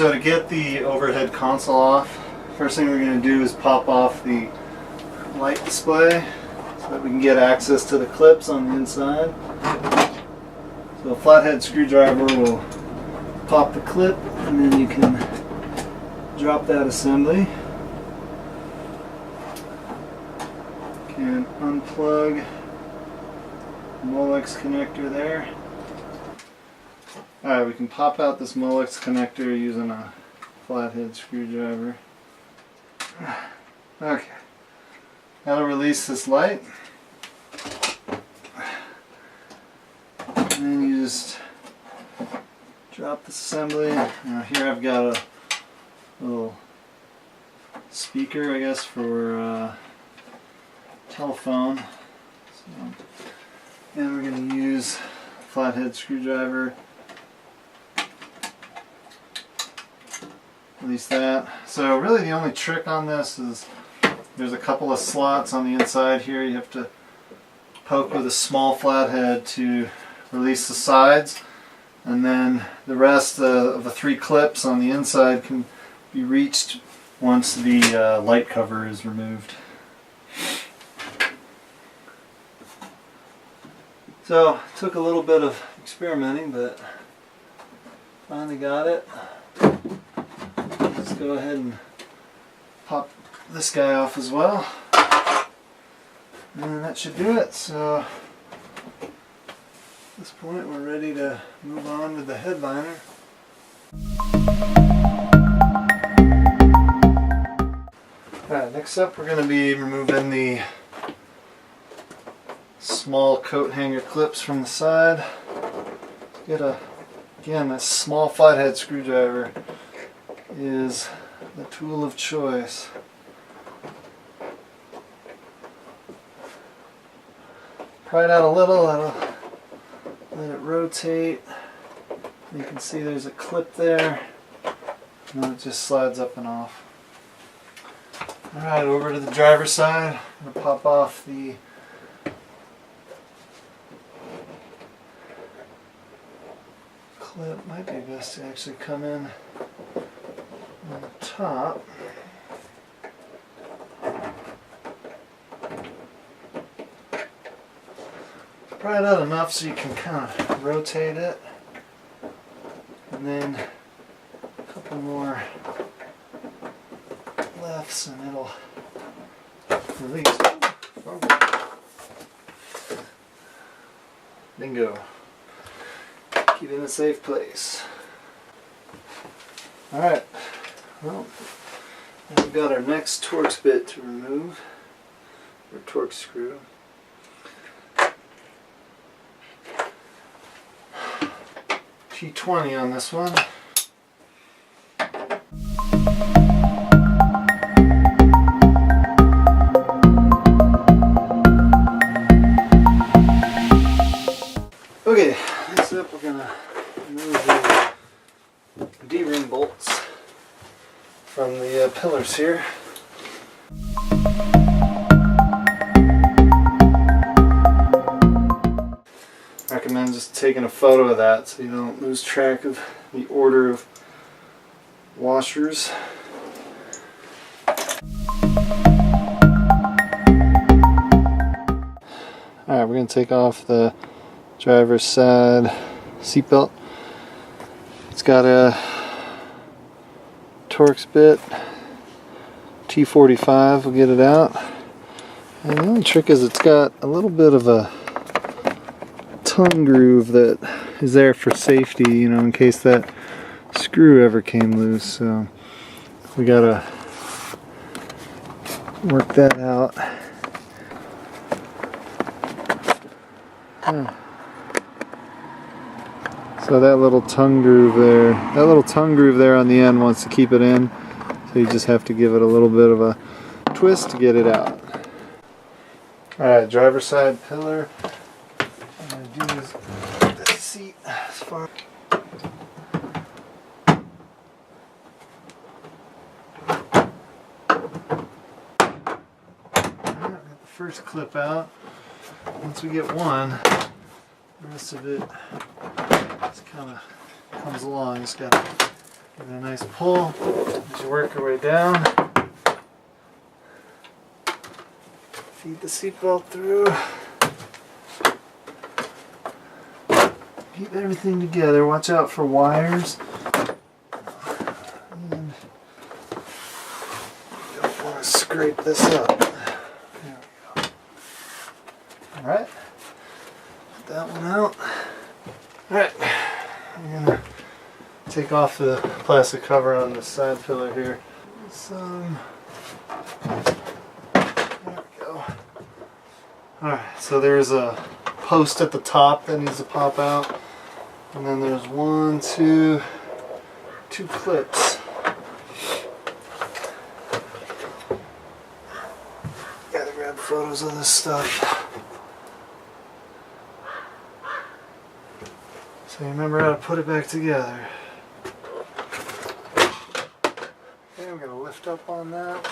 So to get the overhead console off, first thing we're going to do is pop off the light display so that we can get access to the clips on the inside. So a flathead screwdriver will pop the clip, and then you can drop that assembly. Can unplug the Molex connector there. Alright, we can pop out this Molex connector using a flathead screwdriver. Okay, now to release this light, and then you just drop the assembly. Now here I've got a little speaker, I guess, for telephone. So, and we're going to use a flathead screwdriver. Release that. So really the only trick on this is there's a couple of slots on the inside here. You have to poke with a small flathead to release the sides, and then the rest of the 3 clips on the inside can be reached once the light cover is removed. So it took a little bit of experimenting, but finally got it. Let's go ahead and pop this guy off as well, and that should do it. So at this point we're ready to move on with the headliner. Alright, next up we're going to be removing the small coat hanger clips from the side. Again, this small flathead screwdriver is the tool of choice. Pry it out a little, let it rotate. You can see there's a clip there, and then it just slides up and off. Alright, over to the driver's side. I'm going to pop off the clip. Might be best to actually come in on the top. Pry it out enough so you can kind of rotate it, and then a couple more lefts and it'll release. Bingo. Keep it in a safe place. Alright, well, we've got our next Torx bit to remove, or Torx screw. T20 on this one. Okay, next up we're going to remove the D-ring bolts from the pillars here. I recommend just taking a photo of that so you don't lose track of the order of washers. Alright, we're going to take off the driver's side seatbelt. It's got a Torx bit, T45, we'll get it out. And the only trick is it's got a little bit of a tongue groove that is there for safety, you know, in case that screw ever came loose. So we gotta work that out. So that little tongue groove there on the end wants to keep it in, so you just have to give it a little bit of a twist to get it out. Alright, driver's side pillar. I'm going to do this seat as far. Got the first clip out. Once we get one, the rest of it just kind of comes along. Just got to Give it a nice pull as you work your way down. Feed the seatbelt through. Keep everything together. Watch out for wires. And don't want to scrape this up. There we go. Alright. Put that one out. Alright. I'm going to take off the plastic cover on the side pillar here. There we go. Alright, so there's a post at the top that needs to pop out. And then there's two clips. Gotta grab photos of this stuff. So you remember how to put it back together. Okay, I'm gonna lift up on that.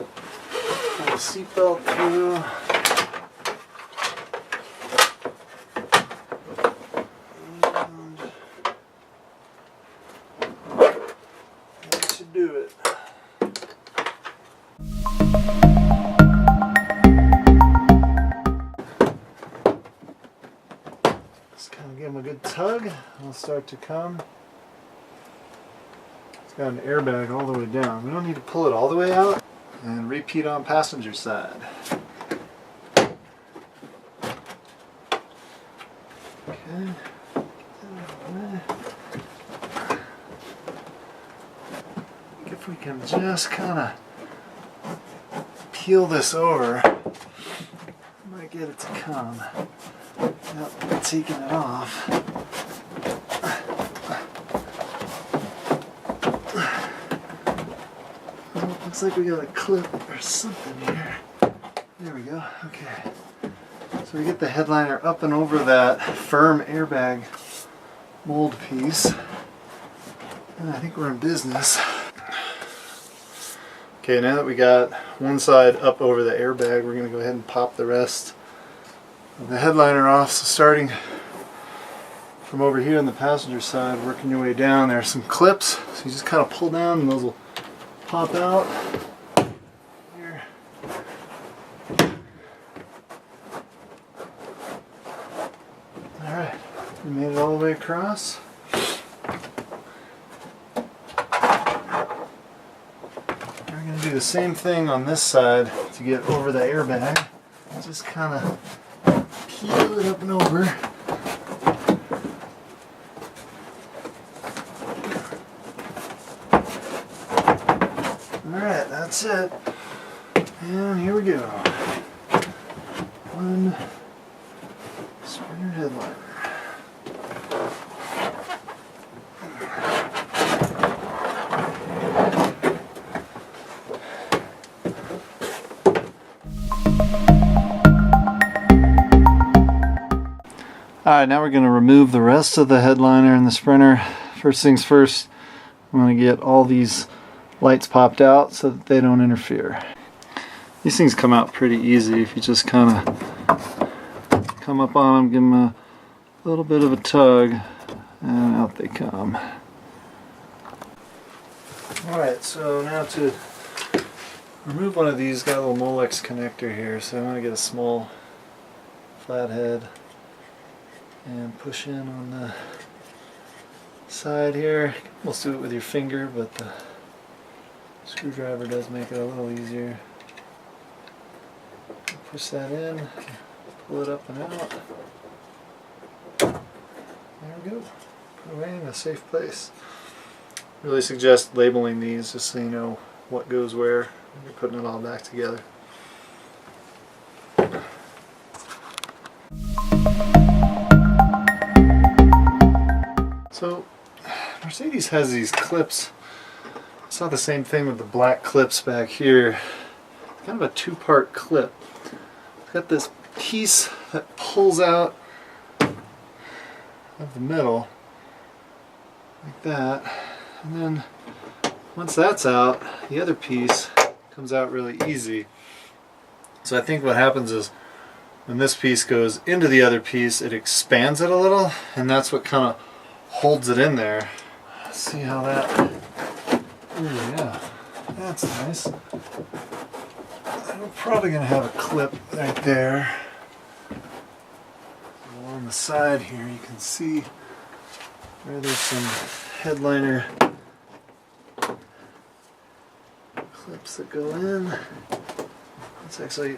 Pull the seatbelt through. Do it. Just kind of give them a good tug. It'll start to come. It's got an airbag all the way down. We don't need to pull it all the way out. And repeat on passenger side. Okay. If we can just kind of peel this over, we might get it to come. Yep, taking it off. Oh, looks like we got a clip or something here. There we go. Okay. So we get the headliner up and over that firm airbag mold piece. And I think we're in business. Okay, now that we got one side up over the airbag, we're going to go ahead and pop the rest of the headliner off. So starting from over here on the passenger side, working your way down, there are some clips. So you just kind of pull down and those will pop out. Here. Alright, we made it all the way across. Do the same thing on this side to get over the airbag. Just kind of peel it up and over. Alright, that's it. And here we go. One spinner headliner. Alright, now we're going to remove the rest of the headliner and the Sprinter. First things first, I'm going to get all these lights popped out so that they don't interfere. These things come out pretty easy if you just kind of come up on them, give them a little bit of a tug, and out they come. Alright, so now to remove one of these, got a little Molex connector here, so I'm going to get a small flathead and push in on the side here. Almost do it with your finger, but the screwdriver does make it a little easier. Push that in, pull it up and out. There we go. Put it away in a safe place. Really suggest labeling these just so you know what goes where when you're putting it all back together. So Mercedes has these clips. I saw the same thing with the black clips back here. It's kind of a two-part clip. It's got this piece that pulls out of the middle like that, and then once that's out, the other piece comes out really easy. So I think what happens is when this piece goes into the other piece, it expands it a little, and that's what kind of holds it in there. see how that. Ooh, yeah, that's nice. I'm probably gonna have a clip right there. Along the side here, you can see where there's some headliner clips that go in. It's actually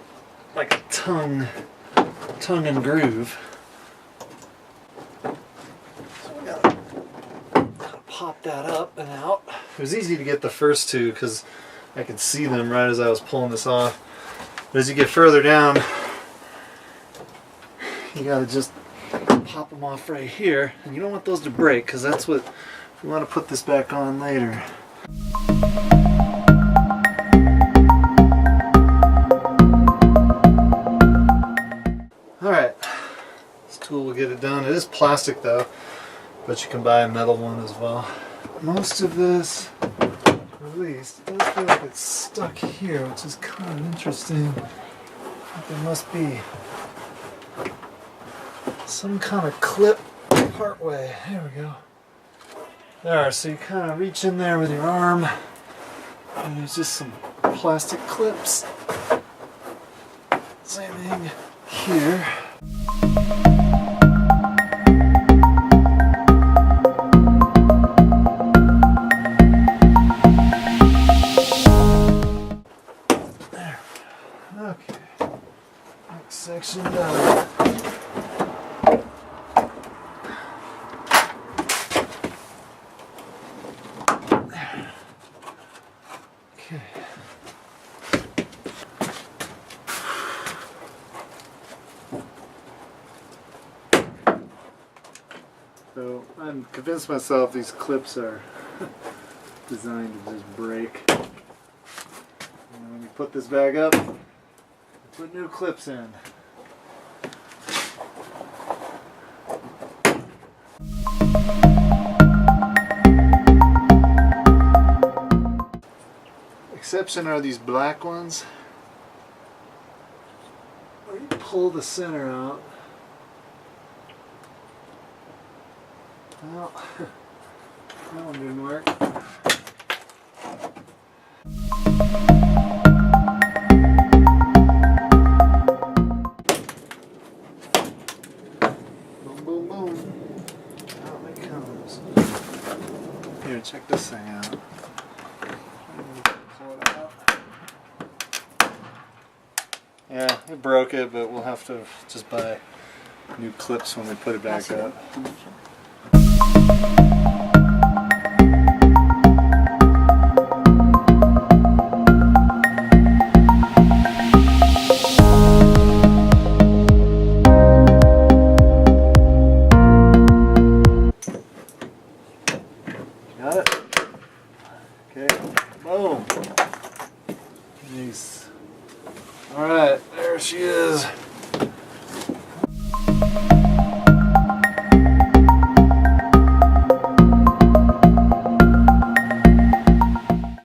like a tongue and groove. So we gotta pop that up and out. It was easy to get the first two because I could see them right as I was pulling this off. But as you get further down, you gotta just pop them off right here, and you don't want those to break because that's what we want to put this back on later. Alright, this tool will get it done. It is plastic though, but you can buy a metal one as well. Most of this released. It does feel like it's stuck here, which is kind of interesting. I think there must be some kind of clip part way. There we go. There, so you kind of reach in there with your arm, and there's just some plastic clips. Same thing here. There. Okay. Next section done. Okay. So I'm convinced myself these clips are designed to just break. And when you put this back up, you put new clips in. Exception are these black ones where you pull the center out. Well, that one didn't work. Boom, boom, boom. Out it comes. Here, check this thing out. Yeah, it broke it, but we'll have to just buy new clips when we put it back up. Got it? Okay, boom. Nice. Alright, there she is.